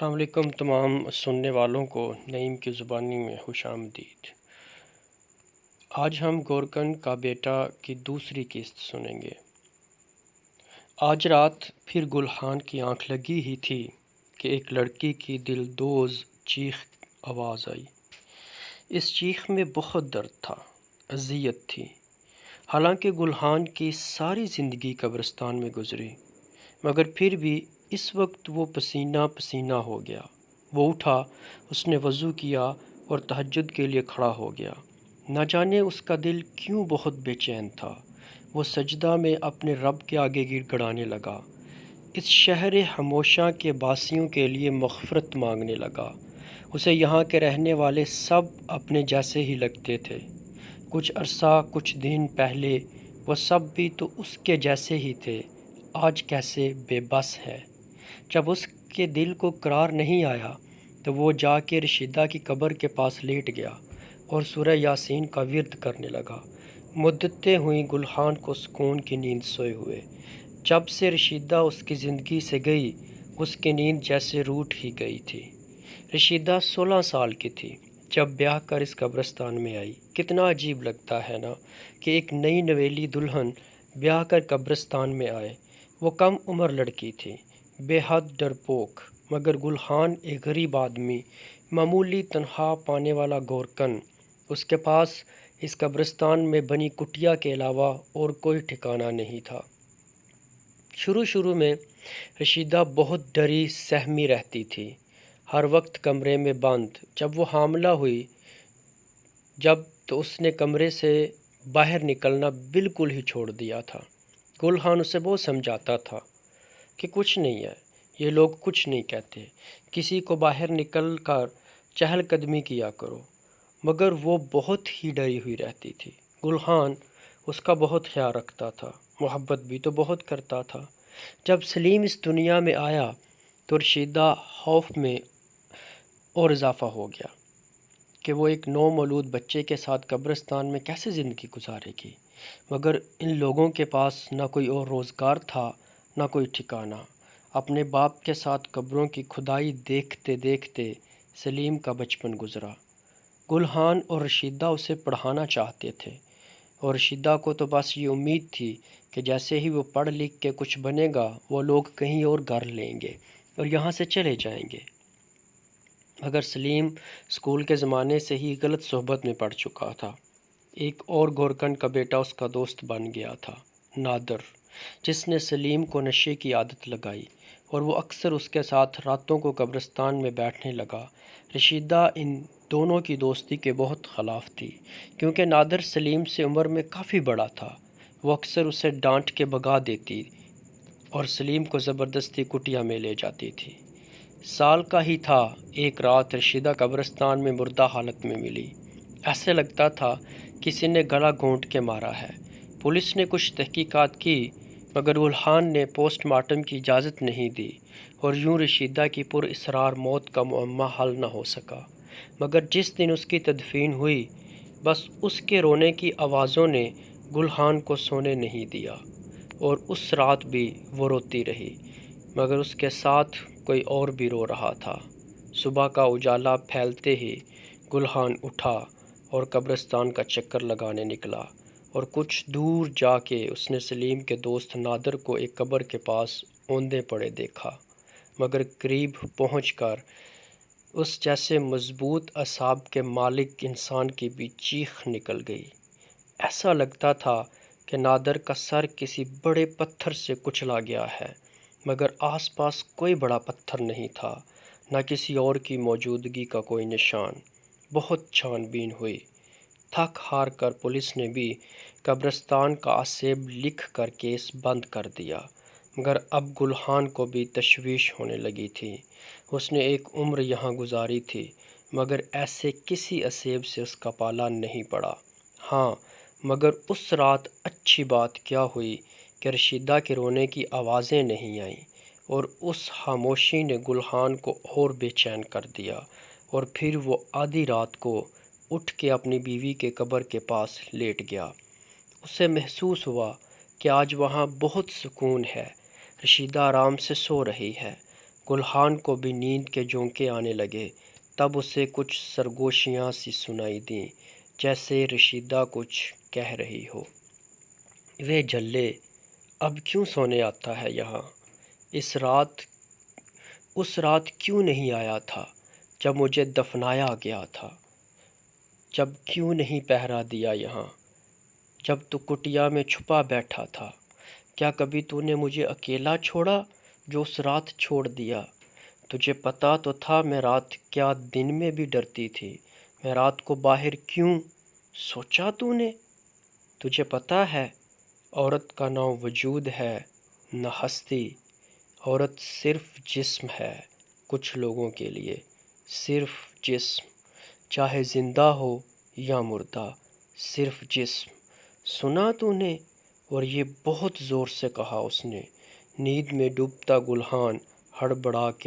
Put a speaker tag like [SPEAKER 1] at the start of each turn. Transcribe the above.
[SPEAKER 1] السلام علیکم تمام سننے والوں کو نعیم کی زبانی میں خوش آمدید۔ آج ہم گورکن کا بیٹا کی دوسری قسط سنیں گے۔ آج رات پھر گلحان کی آنکھ لگی ہی تھی کہ ایک لڑکی کی دل دوز چیخ آواز آئی۔ اس چیخ میں بہت درد تھا، اذیت تھی۔ حالانکہ گلحان کی ساری زندگی قبرستان میں گزری، مگر پھر بھی اس وقت وہ پسینہ پسینہ ہو گیا۔ وہ اٹھا، اس نے وضو کیا اور تہجد کے لیے کھڑا ہو گیا۔ نہ جانے اس کا دل کیوں بہت بے چین تھا۔ وہ سجدہ میں اپنے رب کے آگے گڑ گڑانے لگا، اس شہر خاموشاں کے باسیوں کے لیے مغفرت مانگنے لگا۔ اسے یہاں کے رہنے والے سب اپنے جیسے ہی لگتے تھے۔ کچھ عرصہ، کچھ دن پہلے وہ سب بھی تو اس کے جیسے ہی تھے، آج کیسے بے بس ہے۔ جب اس کے دل کو قرار نہیں آیا تو وہ جا کے رشیدہ کی قبر کے پاس لیٹ گیا اور سورہ یاسین کا ورد کرنے لگا۔ مدتیں ہوئیں گلحان کو سکون کی نیند سوئے ہوئے۔ جب سے رشیدہ اس کی زندگی سے گئی، اس کی نیند جیسے روٹھ ہی گئی تھی۔ رشیدہ 16 سال کی تھی جب بیاہ کر اس قبرستان میں آئی۔ کتنا عجیب لگتا ہے نا کہ ایک نئی نویلی دلہن بیاہ کر قبرستان میں آئے۔ وہ کم عمر لڑکی تھی، بے حد ڈرپوک، مگر گلحان ایک غریب آدمی، معمولی تنخواہ پانے والا گورکن۔ اس کے پاس اس قبرستان میں بنی کٹیا کے علاوہ اور کوئی ٹھکانہ نہیں تھا۔ شروع میں رشیدہ بہت ڈری سہمی رہتی تھی، ہر وقت کمرے میں بند۔ جب وہ حاملہ ہوئی تو اس نے کمرے سے باہر نکلنا بالکل ہی چھوڑ دیا تھا۔ گلحان اسے بہت سمجھاتا تھا کہ کچھ نہیں ہے، یہ لوگ کچھ نہیں کہتے، کسی کو باہر نکل کر چہل قدمی کیا کرو، مگر وہ بہت ہی ڈری ہوئی رہتی تھی۔ گلحان اس کا بہت خیال رکھتا تھا، محبت بھی تو بہت کرتا تھا۔ جب سلیم اس دنیا میں آیا تو رشیدہ خوف میں اور اضافہ ہو گیا کہ وہ ایک نو مولود بچے کے ساتھ قبرستان میں کیسے زندگی گزارے گی، مگر ان لوگوں کے پاس نہ کوئی اور روزگار تھا، نہ کوئی ٹھکانہ۔ اپنے باپ کے ساتھ قبروں کی کھدائی دیکھتے دیکھتے سلیم کا بچپن گزرا۔ گلحان اور رشیدہ اسے پڑھانا چاہتے تھے، اور رشیدہ کو تو بس یہ امید تھی کہ جیسے ہی وہ پڑھ لکھ کے کچھ بنے گا، وہ لوگ کہیں اور گھر لیں گے اور یہاں سے چلے جائیں گے۔ مگر سلیم اسکول کے زمانے سے ہی غلط صحبت میں پڑ چکا تھا۔ ایک اور گورکن کا بیٹا اس کا دوست بن گیا تھا، نادر، جس نے سلیم کو نشے کی عادت لگائی اور وہ اکثر اس کے ساتھ راتوں کو قبرستان میں بیٹھنے لگا۔ رشیدہ ان دونوں کی دوستی کے بہت خلاف تھی، کیونکہ نادر سلیم سے عمر میں کافی بڑا تھا۔ وہ اکثر اسے ڈانٹ کے بھگا دیتی اور سلیم کو زبردستی کٹیا میں لے جاتی تھی۔ سال کا ہی تھا، ایک رات رشیدہ قبرستان میں مردہ حالت میں ملی۔ ایسے لگتا تھا کسی نے گلا گھونٹ کے مارا ہے۔ پولیس نے کچھ تحقیقات کی، مگر گلحان نے پوسٹ مارٹم کی اجازت نہیں دی اور یوں رشیدہ کی پر اسرار موت کا معمہ حل نہ ہو سکا۔ مگر جس دن اس کی تدفین ہوئی، بس اس کے رونے کی آوازوں نے گلحان کو سونے نہیں دیا، اور اس رات بھی وہ روتی رہی، مگر اس کے ساتھ کوئی اور بھی رو رہا تھا۔ صبح کا اجالا پھیلتے ہی گلحان اٹھا اور قبرستان کا چکر لگانے نکلا، اور کچھ دور جا کے اس نے سلیم کے دوست نادر کو ایک قبر کے پاس اوندے پڑے دیکھا، مگر قریب پہنچ کر اس جیسے مضبوط اعصاب کے مالک انسان کی بھی چیخ نکل گئی۔ ایسا لگتا تھا کہ نادر کا سر کسی بڑے پتھر سے کچلا گیا ہے، مگر آس پاس کوئی بڑا پتھر نہیں تھا، نہ کسی اور کی موجودگی کا کوئی نشان۔ بہت چھان بین ہوئی، تھک ہار کر پولیس نے بھی قبرستان کا آسیب لکھ کر کیس بند کر دیا، مگر اب گلحان کو بھی تشویش ہونے لگی تھی۔ اس نے ایک عمر یہاں گزاری تھی، مگر ایسے کسی آسیب سے اس کا پالا نہیں پڑا۔ ہاں، مگر اس رات اچھی بات کیا ہوئی کہ رشیدہ کے رونے کی آوازیں نہیں آئیں، اور اس خاموشی نے گلحان کو اور بے چین کر دیا، اور پھر وہ آدھی رات کو اٹھ کے اپنی بیوی کے قبر کے پاس لیٹ گیا۔ اسے محسوس ہوا کہ آج وہاں بہت سکون ہے، رشیدہ آرام سے سو رہی ہے۔ گلہان کو بھی نیند کے جھونکے آنے لگے۔ تب اسے کچھ سرگوشیاں سی سنائی دیں، جیسے رشیدہ کچھ کہہ رہی ہو۔ وے جھلے، اب کیوں سونے آتا ہے یہاں؟ اس رات کیوں نہیں آیا تھا جب مجھے دفنایا گیا تھا؟ جب کیوں نہیں پہرا دیا یہاں، جب تو کٹیا میں چھپا بیٹھا تھا؟ کیا کبھی تو نے مجھے اکیلا چھوڑا جو اس رات چھوڑ دیا؟ تجھے پتا تو تھا میں رات کیا دن میں بھی ڈرتی تھی، میں رات کو باہر کیوں؟ سوچا تو نے؟ تجھے پتا ہے عورت کا نہ وجود ہے نہ ہستی، عورت صرف جسم ہے کچھ لوگوں کے لیے، صرف جسم، چاہے زندہ ہو یا مردہ، صرف جسم۔ سنا تو نے؟ اور یہ بہت زور سے کہا اس نے۔ نیند میں ڈوبتا گلہان ہڑبڑا کے